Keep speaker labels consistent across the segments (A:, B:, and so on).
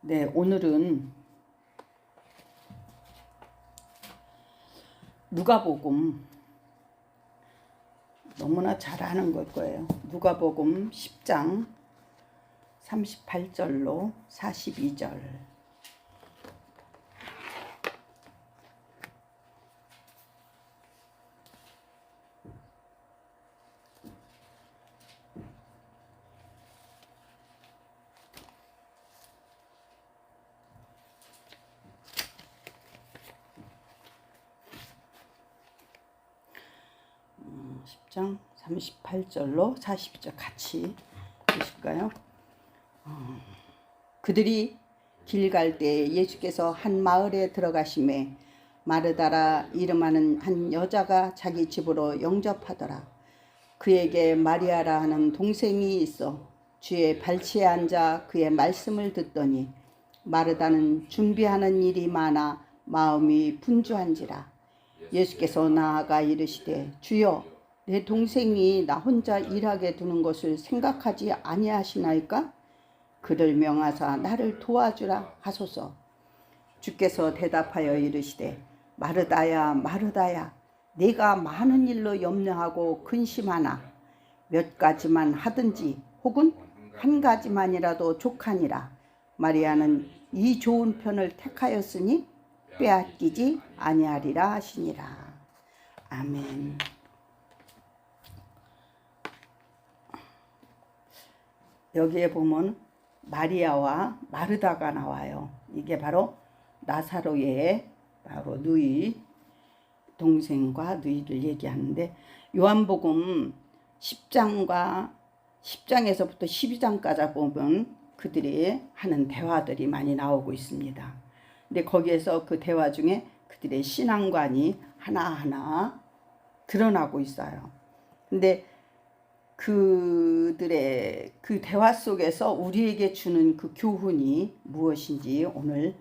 A: 네, 오늘은 누가복음 너무나 잘 아는 걸 거예요. 누가복음 10장 38절로 42절. 음, 10장 38절로 42절 같이 보실까요? 그들이 길 갈 때 예수께서 한 마을에 들어가심에 마르다라 이름하는 한 여자가 자기 집으로 영접하더라. 그에게 마리아라 하는 동생이 있어 주의 발치에 앉아 그의 말씀을 듣더니 마르다는 준비하는 일이 많아 마음이 분주한지라. 예수께서 나아가 이르시되 주여 내 동생이 나 혼자 일하게 두는 것을 생각하지 아니하시나이까? 그를 명하사 나를 도와주라 하소서. 주께서 대답하여 이르시되 마르다야 마르다야 네가 많은 일로 염려하고 근심하나 몇 가지만 하든지 혹은 한 가지만이라도 족하니라. 마리아는 이 좋은 편을 택하였으니 빼앗기지 아니하리라 하시니라. 아멘. 여기에 보면 마리아와 마르다가 나와요. 이게 바로 나사로의 바로 누이 동생과 누이를 얘기하는데, 요한복음 10장에서부터 12장까지 보면 그들이 하는 대화들이 많이 나오고 있습니다. 근데 거기에서 그 대화 중에 그들의 신앙관이 하나하나 드러나고 있어요. 근데 그들의 그 대화 속에서 우리에게 주는 그 교훈이 무엇인지 오늘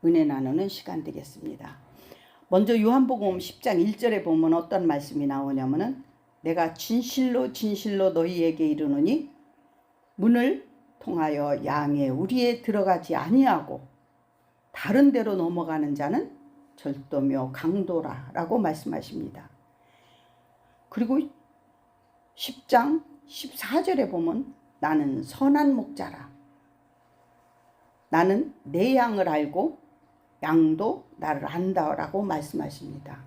A: 은혜 나누는 시간 되겠습니다. 먼저 요한복음 10장 1절에 보면 어떤 말씀이 나오냐면은 내가 진실로 진실로 너희에게 이르노니 문을 통하여 양의 우리에 들어가지 아니하고 다른 데로 넘어가는 자는 절도며 강도라라고 말씀하십니다. 그리고 10장 14절에 보면 나는 선한 목자라. 나는 내 양을 알고 양도 나를 안다라고 말씀하십니다.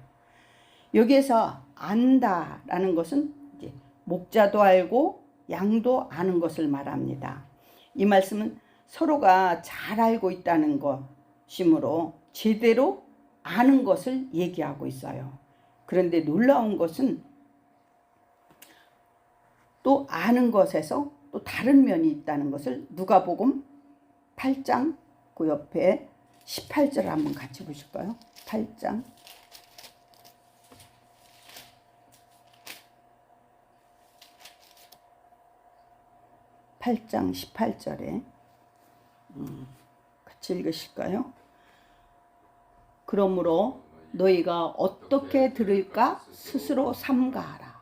A: 여기에서 안다라는 것은 이제 목자도 알고 양도 아는 것을 말합니다. 이 말씀은 서로가 잘 알고 있다는 것이므로 제대로 아는 것을 얘기하고 있어요. 그런데 놀라운 것은 또 아는 것에서 또 다른 면이 있다는 것을 누가복음 8장 그 옆에 18절을 한번 같이 보실까요? 8장 18절에 같이 읽으실까요? 그러므로 너희가 어떻게 들을까 스스로 삼가하라.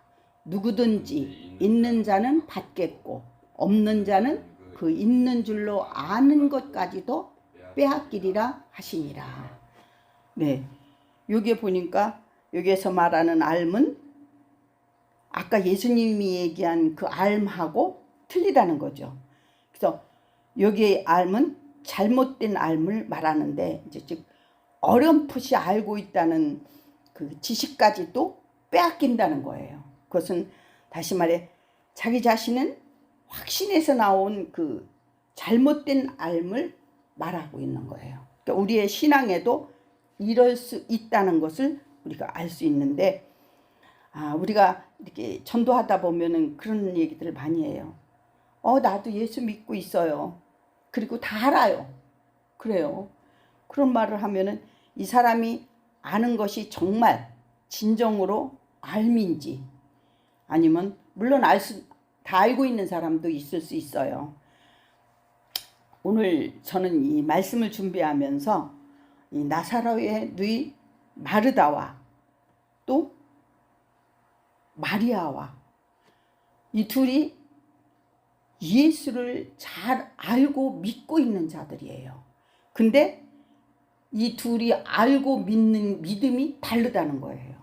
A: 누구든지 있는 자는 받겠고 없는 자는 그 있는 줄로 아는 것까지도 빼앗기리라 하시니라. 네, 여기에 보니까 여기에서 말하는 알은 아까 예수님이 얘기한 그 알하고 틀리다는 거죠. 그래서 여기에 알은 잘못된 알을 말하는데 이제 즉 어렴풋이 알고 있다는 그 지식까지도 빼앗긴다는 거예요. 그것은 다시 말해 자기 자신은 확신에서 나온 그 잘못된 알을 말하고 있는 거예요. 그러니까 우리의 신앙에도 이럴 수 있다는 것을 우리가 알 수 있는데, 우리가 이렇게 전도하다 보면은 그런 얘기들을 많이 해요. 나도 예수 믿고 있어요. 그리고 다 알아요. 그래요. 그런 말을 하면은 이 사람이 아는 것이 정말 진정으로 알민지 아니면 물론 다 알고 있는 사람도 있을 수 있어요. 오늘 저는 이 말씀을 준비하면서 이 나사로의 누이 마르다와 또 마리아와 이 둘이 예수를 잘 알고 믿고 있는 자들이에요. 근데 이 둘이 알고 믿는 믿음이 다르다는 거예요.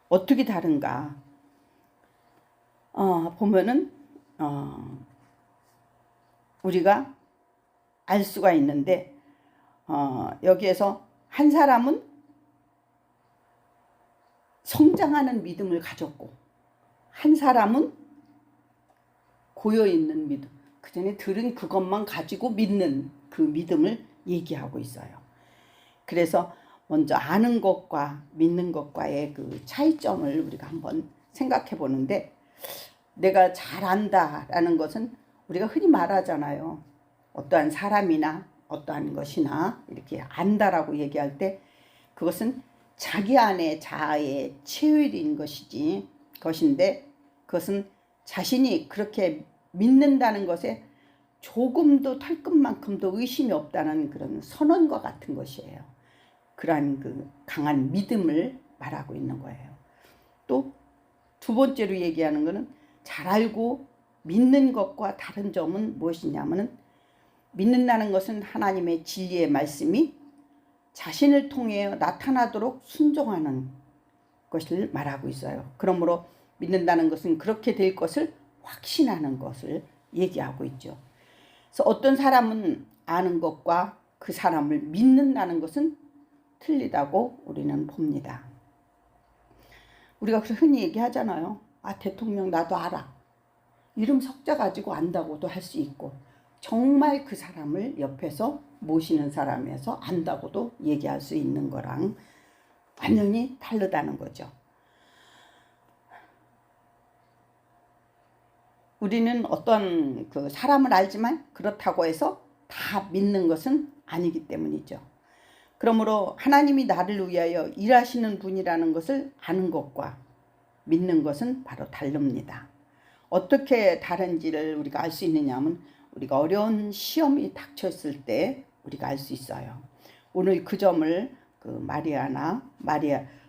A: 어떻게 다른가? 보면은 우리가 알 수가 있는데 여기에서 한 사람은 성장하는 믿음을 가졌고 한 사람은 고여있는 믿음, 그 전에 들은 그것만 가지고 믿는 그 믿음을 얘기하고 있어요. 그래서 먼저 아는 것과 믿는 것과의 그 차이점을 우리가 한번 생각해 보는데, 내가 잘 안다라는 것은 우리가 흔히 말하잖아요. 어떠한 사람이나 어떠한 것이나 이렇게 안다라고 얘기할 때 그것은 자기 안에 자아의 체질인 것인데 그것은 자신이 그렇게 믿는다는 것에 조금도 털끝만큼도 의심이 없다는 그런 선언과 같은 것이에요. 그러한 그 강한 믿음을 말하고 있는 거예요. 또 두 번째로 얘기하는 것은 잘 알고 믿는 것과 다른 점은 무엇이냐면은, 믿는다는 것은 하나님의 진리의 말씀이 자신을 통해 나타나도록 순종하는 것을 말하고 있어요. 그러므로 믿는다는 것은 그렇게 될 것을 확신하는 것을 얘기하고 있죠. 그래서 어떤 사람은 아는 것과 그 사람을 믿는다는 것은 틀리다고 우리는 봅니다. 우리가 그래서 흔히 얘기하잖아요. 대통령 나도 알아. 이름 석자 가지고 안다고도 할 수 있고, 정말 그 사람을 옆에서 모시는 사람에서 안다고도 얘기할 수 있는 거랑 완전히 다르다는 거죠. 우리는 어떤 그 사람을 알지만 그렇다고 해서 다 믿는 것은 아니기 때문이죠. 그러므로 하나님이 나를 위하여 일하시는 분이라는 것을 아는 것과 믿는 것은 바로 다릅니다. 어떻게 다른지를 우리가 알 수 있느냐 하면, 우리가 어려운 시험이 닥쳤을 때 우리가 알 수 있어요. 오늘 그 점을 그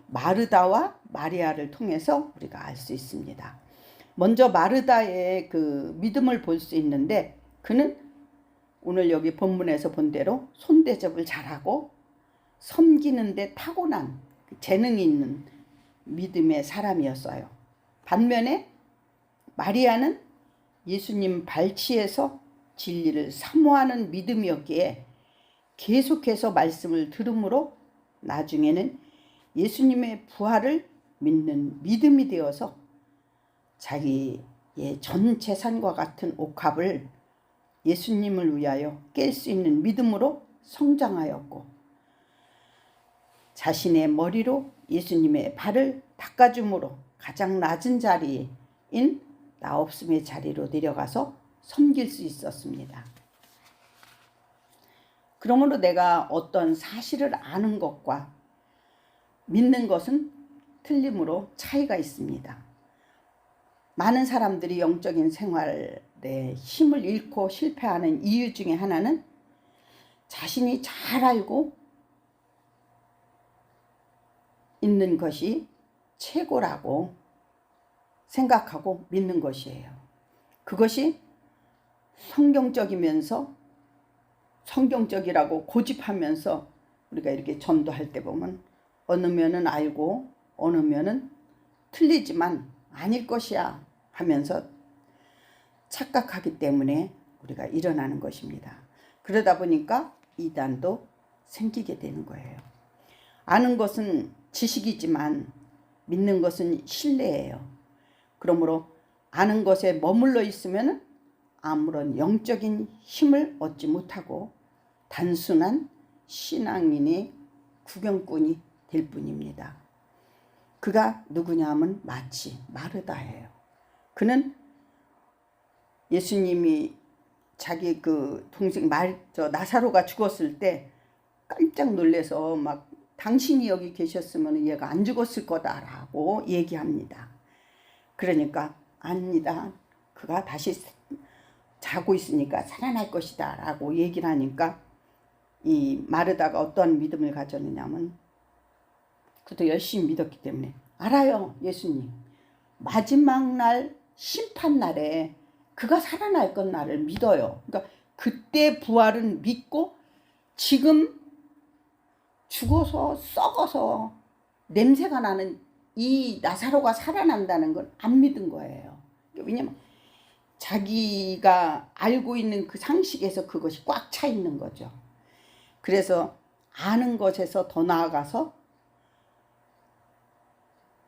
A: 마르다와 마리아를 통해서 우리가 알 수 있습니다. 먼저 마르다의 그 믿음을 볼 수 있는데, 그는 오늘 여기 본문에서 본 대로 손대접을 잘하고 섬기는 데 타고난 재능이 있는 믿음의 사람이었어요. 반면에 마리아는 예수님 발치에서 진리를 사모하는 믿음이었기에 계속해서 말씀을 들음으로 나중에는 예수님의 부활을 믿는 믿음이 되어서 자기의 전 재산과 같은 옥합을 예수님을 위하여 깰 수 있는 믿음으로 성장하였고, 자신의 머리로 예수님의 발을 닦아줌으로 가장 낮은 자리인 나 없음의 자리로 내려가서 섬길 수 있었습니다. 그러므로 내가 어떤 사실을 아는 것과 믿는 것은 틀림으로 차이가 있습니다. 많은 사람들이 영적인 생활에 힘을 잃고 실패하는 이유 중에 하나는 자신이 잘 알고 있는 것이 최고라고 생각하고 믿는 것이에요. 그것이 성경적이라고 고집하면서 우리가 이렇게 전도할 때 보면 어느 면은 알고 어느 면은 틀리지만 아닐 것이야 하면서 착각하기 때문에 우리가 일어나는 것입니다. 그러다 보니까 이단도 생기게 되는 거예요. 아는 것은 지식이지만 믿는 것은 신뢰예요. 그러므로 아는 것에 머물러 있으면 아무런 영적인 힘을 얻지 못하고 단순한 신앙인의 구경꾼이 될 뿐입니다. 그가 누구냐 하면 마치 마르다예요. 그는 예수님이 자기 그 동생 나사로가 죽었을 때 깜짝 놀라서 막 당신이 여기 계셨으면 얘가 안 죽었을 거다라고 얘기합니다. 그러니까 아닙니다. 그가 다시 자고 있으니까 살아날 것이다 라고 얘기를 하니까 이 마르다가 어떤 믿음을 가졌느냐면, 그도 열심히 믿었기 때문에 알아요. 예수님 마지막 날 심판 날에 그가 살아날 건 나를 믿어요. 그러니까 그때 부활은 믿고 지금 죽어서 썩어서 냄새가 나는 이 나사로가 살아난다는 건 안 믿은 거예요. 왜냐면 자기가 알고 있는 그 상식에서 그것이 꽉 차 있는 거죠. 그래서 아는 것에서 더 나아가서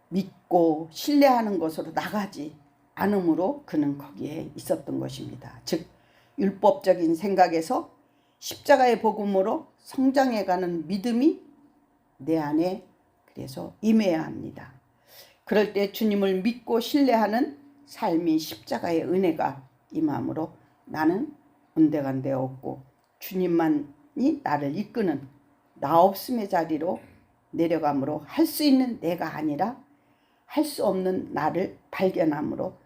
A: 믿고 신뢰하는 것으로 나가지 않음으로 그는 거기에 있었던 것입니다. 즉 율법적인 생각에서 십자가의 복음으로 성장해가는 믿음이 내 안에 그래서 임해야 합니다. 그럴 때 주님을 믿고 신뢰하는 삶이 십자가의 은혜가 임함으로 나는 온데간데 없고 주님만이 나를 이끄는 나 없음의 자리로 내려감으로 할 수 있는 내가 아니라 할 수 없는 나를 발견함으로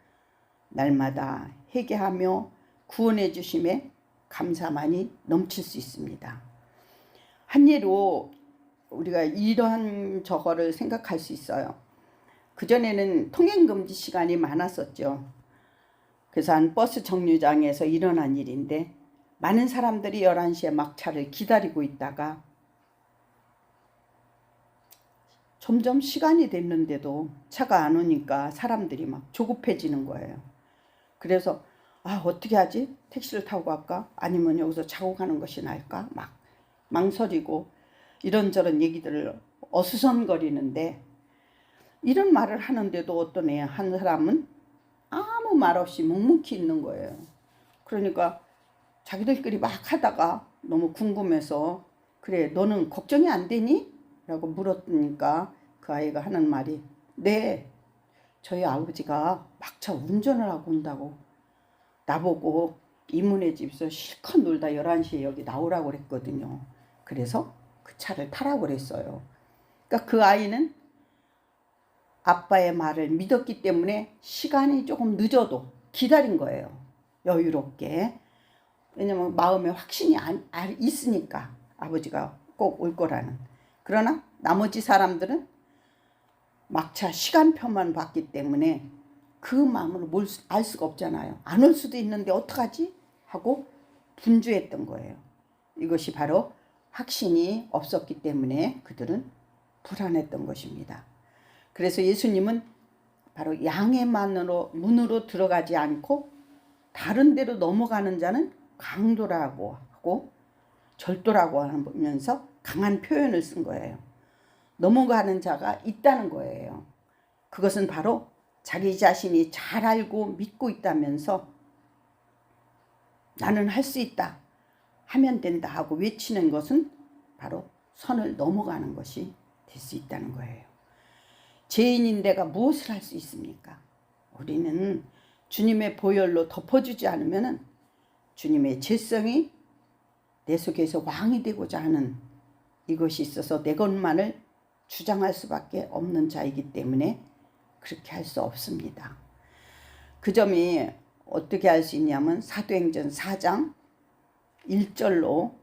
A: 날마다 회개하며 구원해 주심에 감사만이 넘칠 수 있습니다. 한 예로 우리가 이러한 저거를 생각할 수 있어요. 그전에는 통행금지 시간이 많았었죠. 그래서 한 버스 정류장에서 일어난 일인데 많은 사람들이 11시에 막차를 기다리고 있다가 점점 시간이 됐는데도 차가 안 오니까 사람들이 막 조급해지는 거예요. 그래서 어떻게 하지? 택시를 타고 갈까? 아니면 여기서 자고 가는 것이 나을까? 막 망설이고 이런저런 얘기들을 어수선거리는데 이런 말을 하는데도 어떤 한 사람은 아무 말 없이 묵묵히 있는 거예요. 그러니까 자기들끼리 막 하다가 너무 궁금해서 그래 너는 걱정이 안 되니? 라고 물었으니까 그 아이가 하는 말이 네 저희 아버지가 막차 운전을 하고 온다고 나보고 이모네 집에서 실컷 놀다 11시에 여기 나오라고 그랬거든요. 그래서 그 차를 타라고 그랬어요. 그러니까 그 아이는 아빠의 말을 믿었기 때문에 시간이 조금 늦어도 기다린 거예요. 여유롭게. 왜냐면 마음에 확신이 있으니까 아버지가 꼭 올 거라는. 그러나 나머지 사람들은 막차 시간표만 봤기 때문에 그 마음을 알 수가 없잖아요. 안 올 수도 있는데 어떡하지? 하고 분주했던 거예요. 이것이 바로 확신이 없었기 때문에 그들은 불안했던 것입니다. 그래서 예수님은 바로 양해만으로 문으로 들어가지 않고 다른 데로 넘어가는 자는 강도라고 하고 절도라고 하면서 강한 표현을 쓴 거예요. 넘어가는 자가 있다는 거예요. 그것은 바로 자기 자신이 잘 알고 믿고 있다면서 나는 할 수 있다, 하면 된다 하고 외치는 것은 바로 선을 넘어가는 것이 될 수 있다는 거예요. 죄인인 내가 무엇을 할 수 있습니까? 우리는 주님의 보혈로 덮어주지 않으면 주님의 죄성이 내 속에서 왕이 되고자 하는 이것이 있어서 내 것만을 주장할 수밖에 없는 자이기 때문에 그렇게 할 수 없습니다. 그 점이 어떻게 할 수 있냐면 사도행전 4장 1절로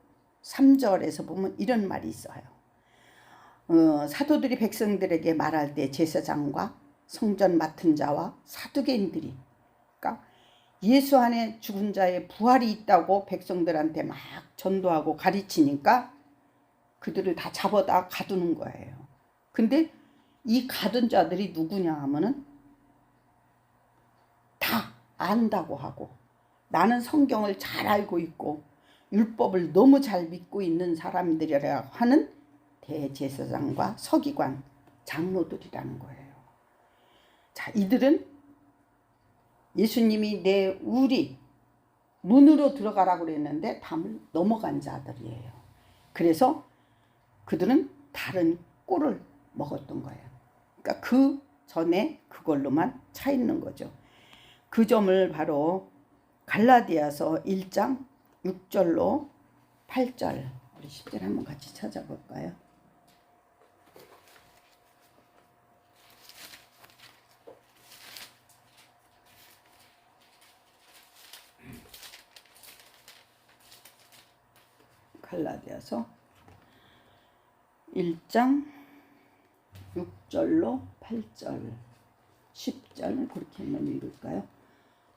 A: 3절에서 보면 이런 말이 있어요. 사도들이 백성들에게 말할 때 제사장과 성전 맡은 자와 사두개인들이 그러니까 예수 안에 죽은 자의 부활이 있다고 백성들한테 막 전도하고 가르치니까 그들을 다 잡아다 가두는 거예요. 근데 이 가둔 자들이 누구냐 하면은 다 안다고 하고 나는 성경을 잘 알고 있고 율법을 너무 잘 믿고 있는 사람들이라고 하는 대제사장과 서기관, 장로들이라는 거예요. 자, 이들은 예수님이 우리 문으로 들어가라고 그랬는데 담을 넘어간 자들이에요. 그래서 그들은 다른 꼴을 먹었던 거예요. 그러니까 그 전에 그걸로만 차 있는 거죠. 그 점을 바로 갈라디아서 1장 6절로 8절 우리 10절 한번 같이 찾아볼까요? 갈라디아서 1장 6절로 8절 10절 그렇게 한번 읽을까요?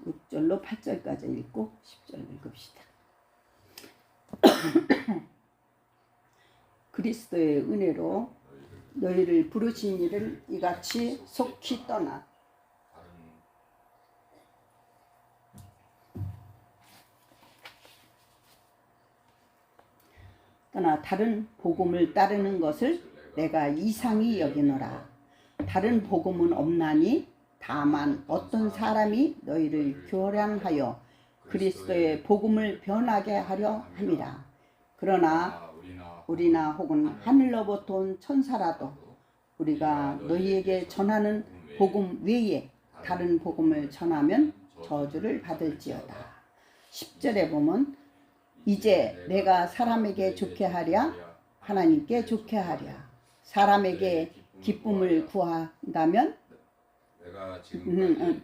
A: 6절로 8절까지 읽고 10절 읽읍시다. 그리스도의 은혜로 너희를 부르신 이를 이같이 속히 떠나 다른 복음을 따르는 것을 내가 이상히 여기노라. 다른 복음은 없나니 다만 어떤 사람이 너희를 교란하여 그리스도의 복음을 변하게 하려 함이라. 그러나 우리나 혹은 하늘로부터 온 천사라도 우리가 너희에게 전하는 복음 외에 다른 복음을 전하면 저주를 받을지어다. 10절에 보면 이제 내가 사람에게 좋게 하랴 하나님께 좋게 하랴. 사람에게 기쁨을 구한다면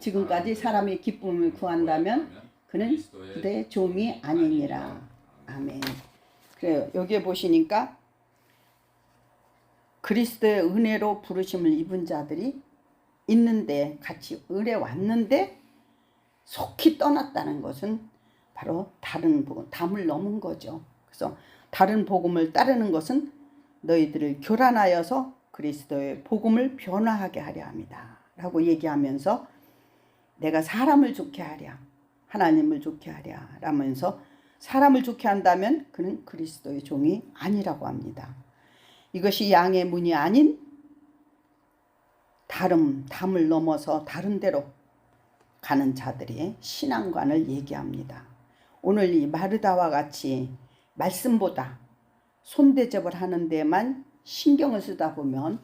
A: 지금까지 사람의 기쁨을 구한다면 그는 그대의 종이 아니니라. 아멘. 그래요. 여기에 보시니까 그리스도의 은혜로 부르심을 입은 자들이 있는데 같이 은혜 왔는데 속히 떠났다는 것은 바로 다른 복음, 담을 넘은 거죠. 그래서 다른 복음을 따르는 것은 너희들을 교란하여서 그리스도의 복음을 변화하게 하려 합니다. 라고 얘기하면서 내가 사람을 좋게 하랴 하나님을 좋게 하랴 라면서 사람을 좋게 한다면 그는 그리스도의 종이 아니라고 합니다. 이것이 양의 문이 아닌 담을 넘어서 다른 데로 가는 자들의 신앙관을 얘기합니다. 오늘 이 마르다와 같이 말씀보다 손대접을 하는 데만 신경을 쓰다 보면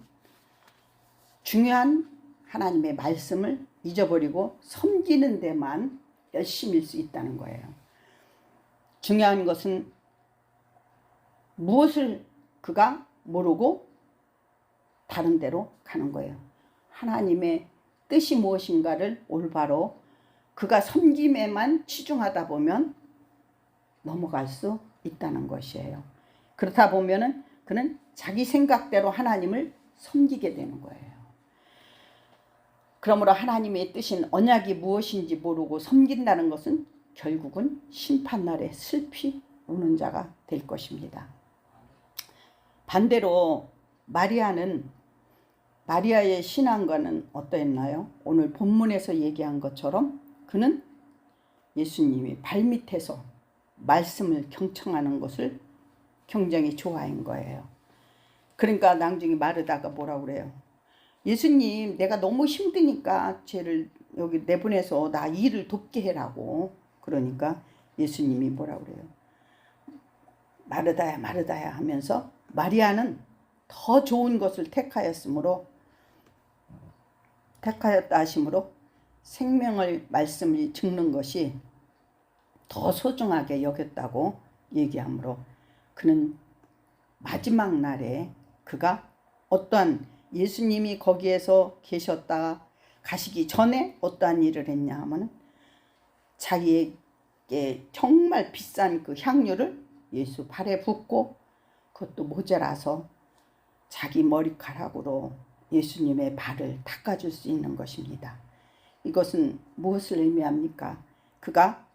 A: 중요한 하나님의 말씀을 잊어버리고 섬기는 데만 열심일 수 있다는 거예요. 중요한 것은 무엇을 그가 모르고 다른 데로 가는 거예요. 하나님의 뜻이 무엇인가를 올바로 그가 섬김에만 치중하다 보면 넘어갈 수 있다는 것이에요. 그렇다 보면은 그는 자기 생각대로 하나님을 섬기게 되는 거예요. 그러므로 하나님의 뜻인 언약이 무엇인지 모르고 섬긴다는 것은 결국은 심판날에 슬피 우는 자가 될 것입니다. 반대로 마리아의 신앙과는 어떠했나요? 오늘 본문에서 얘기한 것처럼 그는 예수님이 발밑에서 말씀을 경청하는 것을 굉장히 좋아한 거예요. 그러니까 나중에 마르다가 뭐라고 그래요? 예수님, 내가 너무 힘드니까 쟤를 여기 내보내서 나 일을 돕게 해라고. 그러니까 예수님이 뭐라고 그래요? 마르다야 마르다야 하면서 마리아는 더 좋은 것을 택하였다 하심으로 생명의 말씀을 듣는 것이 더 소중하게 여겼다고 얘기하므로 그는 마지막 날에 그가 어떠한 예수님이 거기에서 계셨다 가시기 전에 어떠한 일을 했냐 하면 자기에게 정말 비싼 그 향유를 예수 발에 붓고 그것도 모자라서 자기 머리카락으로 예수님의 발을 닦아줄 수 있는 것입니다. 이것은 무엇을 의미합니까? 그가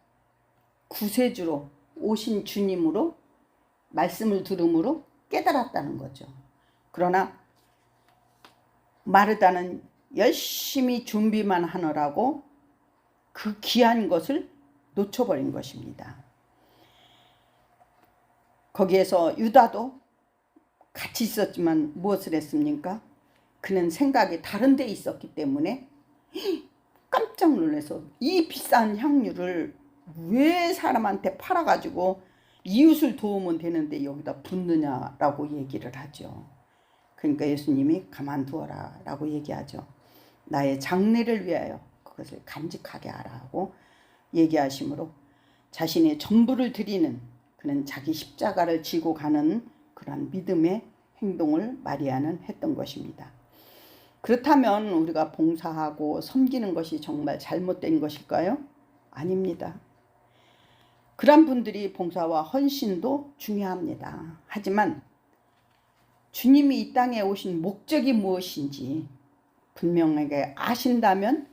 A: 구세주로 오신 주님으로 말씀을 들음으로 깨달았다는 거죠. 그러나 마르다는 열심히 준비만 하느라고 그 귀한 것을 놓쳐버린 것입니다. 거기에서 유다도 같이 있었지만 무엇을 했습니까? 그는 생각이 다른 데 있었기 때문에 깜짝 놀라서 이 비싼 향유를 왜 사람한테 팔아가지고 이웃을 도우면 되는데 여기다 붓느냐라고 얘기를 하죠. 그러니까 예수님이 가만두어라 라고 얘기하죠. 나의 장래를 위하여 그것을 간직하게 하라고 얘기하시므로 자신의 전부를 드리는 그는 자기 십자가를 지고 가는 그런 믿음의 행동을 마리아는 했던 것입니다. 그렇다면 우리가 봉사하고 섬기는 것이 정말 잘못된 것일까요? 아닙니다. 그런 분들이 봉사와 헌신도 중요합니다. 하지만 주님이 이 땅에 오신 목적이 무엇인지 분명하게 아신다면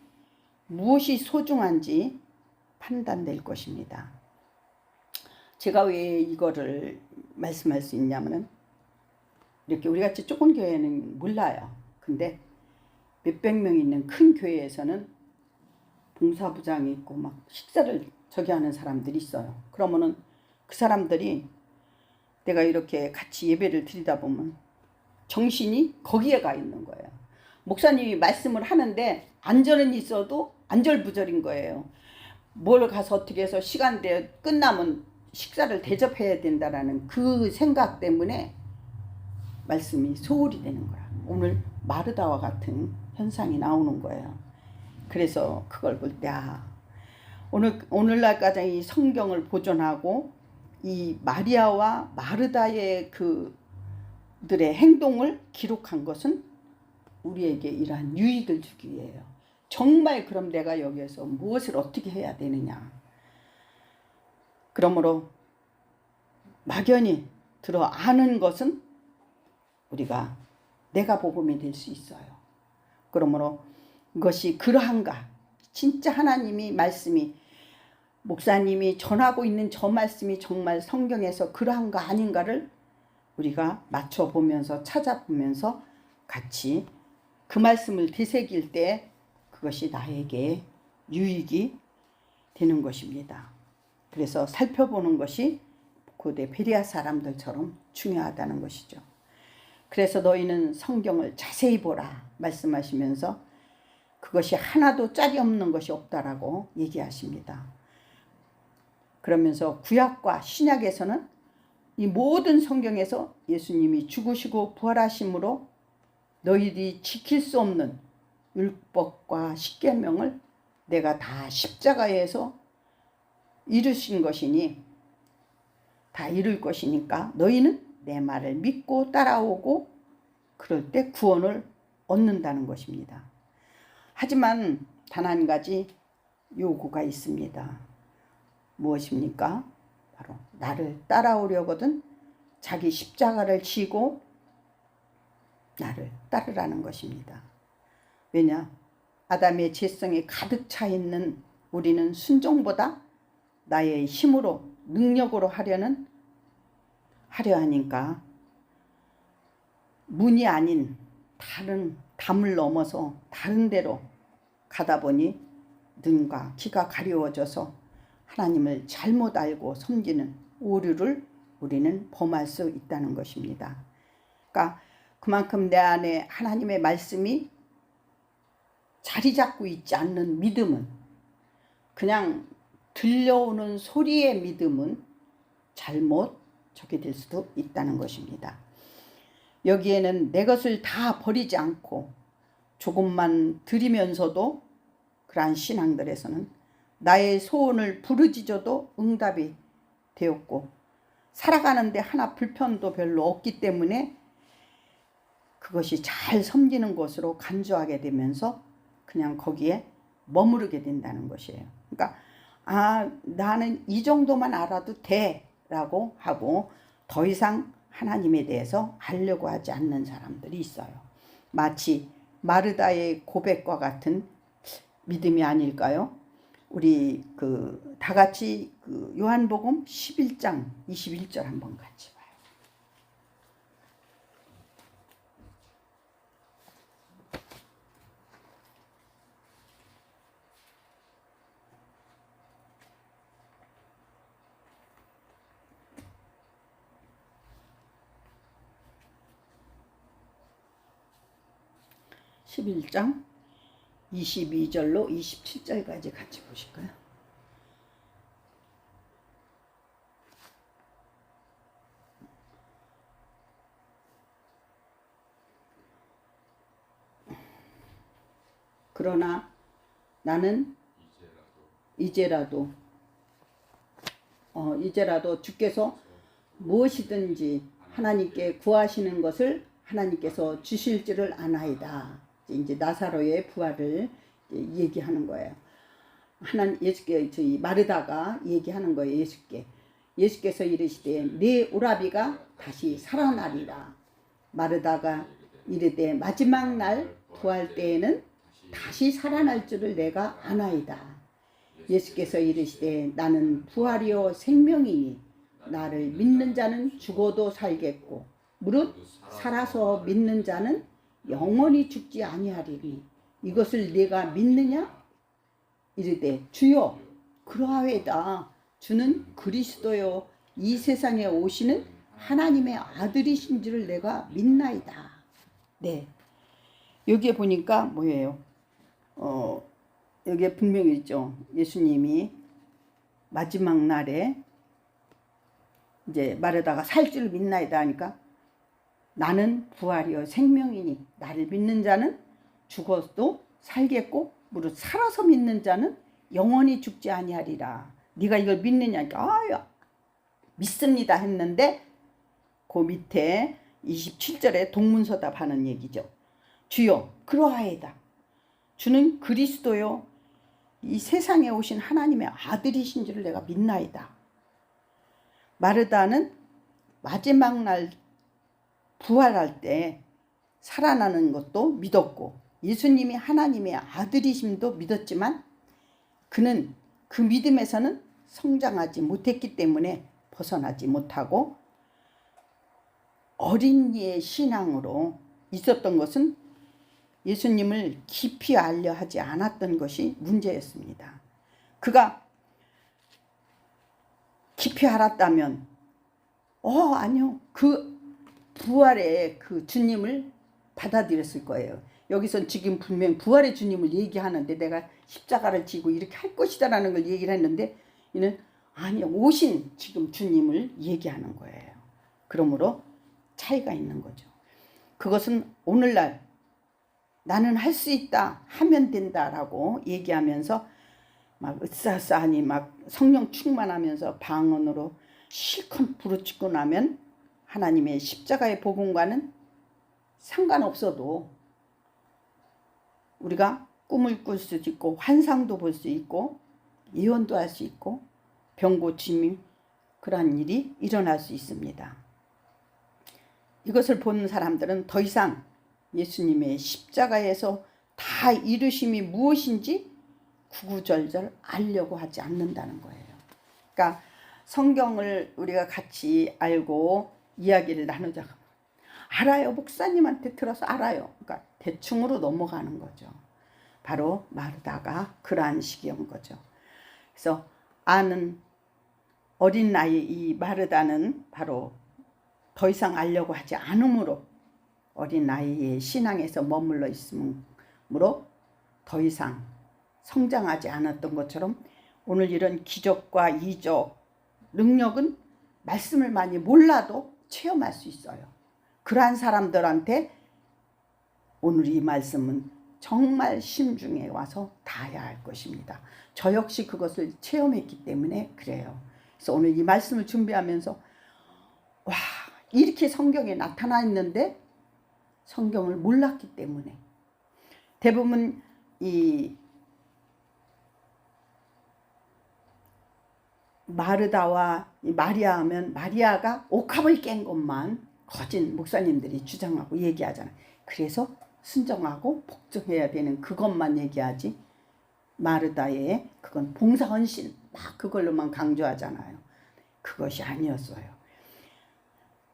A: 무엇이 소중한지 판단될 것입니다. 제가 왜 이거를 말씀할 수 있냐면은 이렇게 우리같이 조금 교회는 몰라요. 근데 몇백 명 있는 큰 교회에서는 봉사부장이 있고 막 식사를 저기 하는 사람들이 있어요. 그러면은 그 사람들이 내가 이렇게 같이 예배를 드리다 보면 정신이 거기에 가 있는 거예요. 목사님이 말씀을 하는데 안절은 있어도 안절부절인 거예요. 뭘 가서 어떻게 해서 시간대 끝나면 식사를 대접해야 된다라는 그 생각 때문에 말씀이 소홀히 되는 거야. 오늘 마르다와 같은 현상이 나오는 거예요. 그래서 그걸 볼 때 오늘날까지 이 성경을 보존하고 이 마리아와 마르다의 그들의 행동을 기록한 것은 우리에게 이러한 유익을 주기 위해요. 정말 그럼 내가 여기에서 무엇을 어떻게 해야 되느냐. 그러므로 막연히 들어 아는 것은 우리가 내가 복음이 될 수 있어요. 그러므로 이것이 그러한가, 진짜 하나님이 말씀이 목사님이 전하고 있는 저 말씀이 정말 성경에서 그러한가 아닌가를 우리가 맞춰보면서 찾아보면서 같이 그 말씀을 되새길 때 그것이 나에게 유익이 되는 것입니다. 그래서 살펴보는 것이 고대 베레아 사람들처럼 중요하다는 것이죠. 그래서 너희는 성경을 자세히 보라 말씀하시면서 그것이 하나도 짝이 없는 것이 없다라고 얘기하십니다. 그러면서 구약과 신약에서는 이 모든 성경에서 예수님이 죽으시고 부활하심으로 너희들이 지킬 수 없는 율법과 십계명을 내가 다 십자가에서 이루신 것이니 다 이룰 것이니까 너희는 내 말을 믿고 따라오고 그럴 때 구원을 얻는다는 것입니다. 하지만 단 한 가지 요구가 있습니다. 무엇입니까? 바로 나를 따라오려거든 자기 십자가를 지고 나를 따르라는 것입니다. 왜냐? 아담의 죄성이 가득 차 있는 우리는 순종보다 나의 힘으로 능력으로 하려 하니까 문이 아닌 다른 담을 넘어서 다른 데로 가다 보니 눈과 귀가 가려워져서 하나님을 잘못 알고 섬기는 오류를 우리는 범할 수 있다는 것입니다. 그러니까 그만큼 내 안에 하나님의 말씀이 자리 잡고 있지 않는 믿음은, 그냥 들려오는 소리의 믿음은 잘못 저게 될 수도 있다는 것입니다. 여기에는 내 것을 다 버리지 않고 조금만 드리면서도 그러한 신앙들에서는 나의 소원을 부르짖어도 응답이 되었고 살아가는데 하나 불편도 별로 없기 때문에 그것이 잘 섬기는 것으로 간주하게 되면서 그냥 거기에 머무르게 된다는 것이에요. 그러니까 나는 이 정도만 알아도 돼 라고 하고 더 이상 하나님에 대해서 알려고 하지 않는 사람들이 있어요. 마치 마르다의 고백과 같은 믿음이 아닐까요? 우리 다 같이 요한복음 11장 21절 한번 같이 봐요. 11장 22절로 27절까지 같이 보실까요? 그러나 나는 이제라도 주께서 무엇이든지 하나님께 구하시는 것을 하나님께서 주실 줄을 아나이다. 이제 나사로의 부활을 얘기하는 거예요. 예수께 저희 마르다가 얘기하는 거예요. 예수께서 이르시되 네 오라비가 다시 살아나리라. 마르다가 이르되 마지막 날 부활 때에는 다시 살아날 줄을 내가 아나이다. 예수께서 이르시되 나는 부활이요 생명이니 나를 믿는 자는 죽어도 살겠고 무릇 살아서 믿는 자는 영원히 죽지 아니하리니 이것을 네가 믿느냐? 이르되 주여 그러하외다. 주는 그리스도요 이 세상에 오시는 하나님의 아들이신 줄을 내가 믿나이다. 네, 여기에 보니까 뭐예요? 여기에 분명히 있죠. 예수님이 마지막 날에 이제 말하다가 살 줄 믿나이다 하니까 나는 부활이요 생명이니 나를 믿는 자는 죽어도 살겠고 무릇 살아서 믿는 자는 영원히 죽지 아니하리라. 네가 이걸 믿느냐? 아, 믿습니다 했는데 그 밑에 27절에 동문서답하는 얘기죠. 주여 그러하이다. 주는 그리스도요 이 세상에 오신 하나님의 아들이신 줄을 내가 믿나이다. 마르다는 마지막 날 부활할 때 살아나는 것도 믿었고 예수님이 하나님의 아들이심도 믿었지만 그는 그 믿음에서는 성장하지 못했기 때문에 벗어나지 못하고 어린이의 신앙으로 있었던 것은 예수님을 깊이 알려 하지 않았던 것이 문제였습니다. 그가 깊이 알았다면 아니요. 그 부활의 그 주님을 받아들였을 거예요. 여기서 지금 분명 부활의 주님을 얘기하는데 내가 십자가를 지고 이렇게 할 것이다라는 걸 얘기를 했는데 이는 아니요. 오신 지금 주님을 얘기하는 거예요. 그러므로 차이가 있는 거죠. 그것은 오늘날 나는 할 수 있다 하면 된다라고 얘기하면서 막 으쌰으쌰하니 막 성령 충만하면서 방언으로 실컷 부르짖고 나면 하나님의 십자가의 복음과는 상관없어도 우리가 꿈을 꿀 수도 있고 환상도 볼 수 있고 예언도 할 수 있고 병 고침이 그러한 일이 일어날 수 있습니다. 이것을 보는 사람들은 더 이상 예수님의 십자가에서 다 이루심이 무엇인지 구구절절 알려고 하지 않는다는 거예요. 그러니까 성경을 우리가 같이 알고 이야기를 나누자고 알아요. 목사님한테 들어서 알아요. 그러니까 대충으로 넘어가는 거죠. 바로 마르다가 그러한 식이온 거죠. 그래서 아는 어린 나이 이 마르다는 바로 더 이상 알려고 하지 않으므로 어린 나이의 신앙에서 머물러 있으므로 더 이상 성장하지 않았던 것처럼 오늘 이런 기적과 이적 능력은 말씀을 많이 몰라도 체험할 수 있어요. 그러한 사람들한테 오늘 이 말씀은 정말 심중에 와서 닿아야 할 것입니다. 저 역시 그것을 체험했기 때문에 그래요. 그래서 오늘 이 말씀을 준비하면서 와, 이렇게 성경에 나타나 있는데 성경을 몰랐기 때문에 대부분 이 마르다와 마리아 하면 마리아가 옥합을 깬 것만 거진 목사님들이 주장하고 얘기하잖아요. 그래서 순정하고 복종해야 되는 그것만 얘기하지 마르다의 그건 봉사헌신 막 그걸로만 강조하잖아요. 그것이 아니었어요.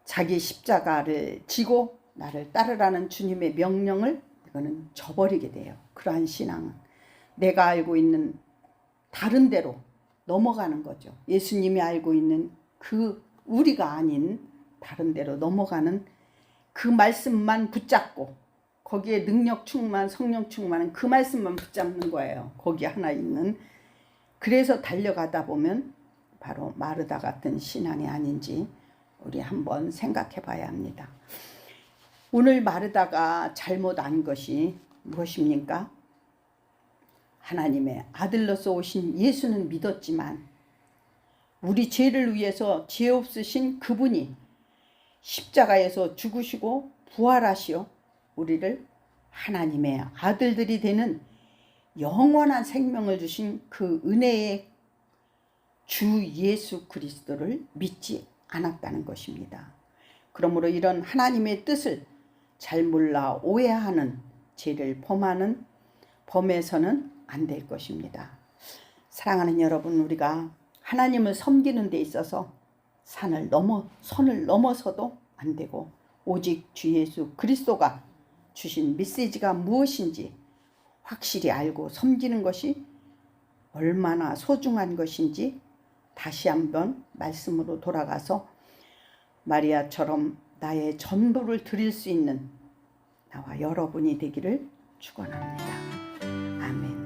A: 자기 십자가를 지고 나를 따르라는 주님의 명령을 이거는 저버리게 돼요. 그러한 신앙은 내가 알고 있는 다른 데로 넘어가는 거죠. 예수님이 알고 있는 그 우리가 아닌 다른 데로 넘어가는 그 말씀만 붙잡고 거기에 능력 충만, 성령 충만한 그 말씀만 붙잡는 거예요. 거기 하나 있는. 그래서 달려가다 보면 바로 마르다 같은 신앙이 아닌지 우리 한번 생각해 봐야 합니다. 오늘 마르다가 잘못 안 것이 무엇입니까? 하나님의 아들로서 오신 예수는 믿었지만 우리 죄를 위해서 죄 없으신 그분이 십자가에서 죽으시고 부활하시어 우리를 하나님의 아들들이 되는 영원한 생명을 주신 그 은혜의 주 예수 그리스도를 믿지 않았다는 것입니다. 그러므로 이런 하나님의 뜻을 잘 몰라 오해하는 죄를 범해서는 안 될 것입니다. 사랑하는 여러분, 우리가 하나님을 섬기는 데 있어서 선을 넘어서도 안 되고, 오직 주 예수 그리스도가 주신 메시지가 무엇인지 확실히 알고 섬기는 것이 얼마나 소중한 것인지 다시 한번 말씀으로 돌아가서 마리아처럼 나의 전도를 드릴 수 있는 나와 여러분이 되기를 축원합니다. 아멘.